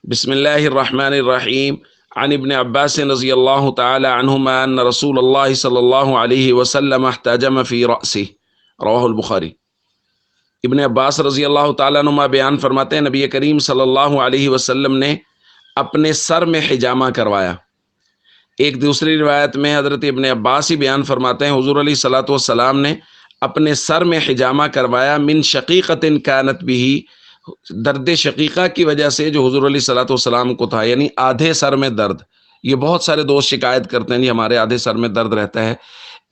بسم اللہ الرحمن الرحیم عن ابن عباس رضی اللہ تعالی عنہما ان رسول اللہ صلی اللہ علیہ وسلم احتجم فی رأسہ، رواہ البخاری۔ ابن عباس رضی اللہ تعالیٰ عنہما بیان فرماتے ہیں نبی کریم صلی اللہ علیہ وسلم نے اپنے سر میں حجامہ کروایا۔ ایک دوسری روایت میں حضرت ابن عباس ہی بیان فرماتے ہیں حضور علیہ الصلوۃ والسلام نے اپنے سر میں حجامہ کروایا من شقیقۃ کانت بہ، درد شقیقہ کی وجہ سے جو حضور علیہ الصلوۃ والسلام کو تھا، یعنی آدھے سر میں درد۔ یہ بہت سارے دوست شکایت کرتے ہیں جی ہمارے آدھے سر میں درد رہتا ہے،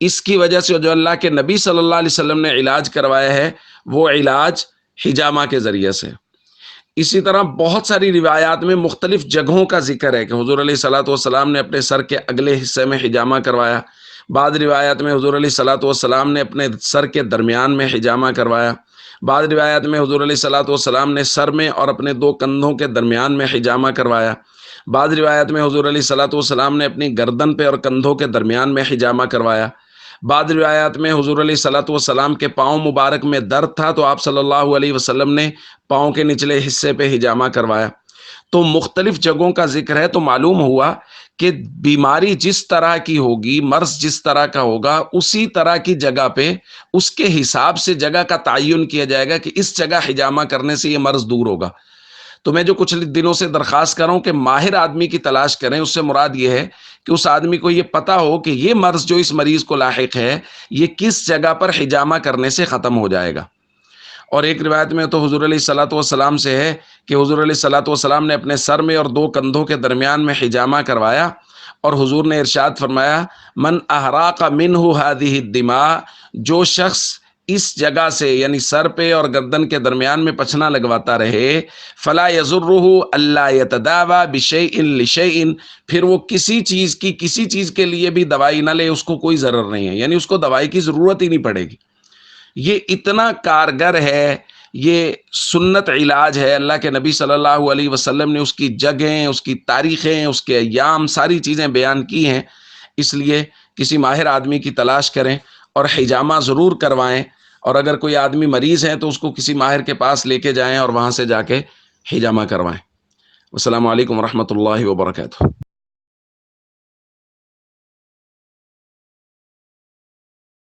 اس کی وجہ سے جو اللہ کے نبی صلی اللہ علیہ وسلم نے علاج کروایا ہے وہ علاج حجامہ کے ذریعے سے۔ اسی طرح بہت ساری روایات میں مختلف جگہوں کا ذکر ہے کہ حضور علیہ الصلوۃ والسلام نے اپنے سر کے اگلے حصے میں حجامہ کروایا۔ بعض روایات میں حضور علیہ الصلوۃ والسلام نے اپنے سر کے درمیان میں حجامہ کروایا۔ بعض روایات میں حضور علیہ الصلوۃ والسلام نے سر میں اور اپنے دو کندھوں کے درمیان میں حجامہ کروایا۔ بعض روایات میں حضور علیہ الصلوۃ والسلام نے اپنی گردن پہ اور کندھوں کے درمیان میں حجامہ کروایا۔ بعض روایات میں حضور علیہ الصلوۃ والسلام کے پاؤں مبارک میں درد تھا تو آپ صلی اللہ علیہ وسلم نے پاؤں کے نچلے حصے پہ حجامہ کروایا۔ تو مختلف جگہوں کا ذکر ہے، تو معلوم ہوا کہ بیماری جس طرح کی ہوگی، مرض جس طرح کا ہوگا، اسی طرح کی جگہ پہ اس کے حساب سے جگہ کا تعین کیا جائے گا کہ اس جگہ حجامہ کرنے سے یہ مرض دور ہوگا۔ تو میں جو کچھ دنوں سے درخواست کر رہا ہوں کہ ماہر آدمی کی تلاش کریں، اس سے مراد یہ ہے کہ اس آدمی کو یہ پتا ہو کہ یہ مرض جو اس مریض کو لاحق ہے یہ کس جگہ پر حجامہ کرنے سے ختم ہو جائے گا۔ اور ایک روایت میں تو حضور علیہ الصلوۃ والسلام سے ہے کہ حضور علیہ الصلوۃ والسلام نے اپنے سر میں اور دو کندھوں کے درمیان میں حجامہ کروایا، اور حضور نے ارشاد فرمایا من احراق منہ هذه الدماء، جو شخص اس جگہ سے یعنی سر پہ اور گردن کے درمیان میں پچھنا لگواتا رہے فلا یضرہ الا یتداوی بشیء لشیء، پھر وہ کسی چیز کے لیے بھی دوائی نہ لے، اس کو کوئی ضرر نہیں ہے، یعنی اس کو دوائی کی ضرورت ہی نہیں پڑے گی۔ یہ اتنا کارگر ہے، یہ سنت علاج ہے، اللہ کے نبی صلی اللہ علیہ وسلم نے اس کی جگہیں، اس کی تاریخیں، اس کے ایام، ساری چیزیں بیان کی ہیں۔ اس لیے کسی ماہر آدمی کی تلاش کریں اور حجامہ ضرور کروائیں، اور اگر کوئی آدمی مریض ہے تو اس کو کسی ماہر کے پاس لے کے جائیں اور وہاں سے جا کے حجامہ کروائیں۔ السلام علیکم ورحمۃ اللہ وبرکاتہ۔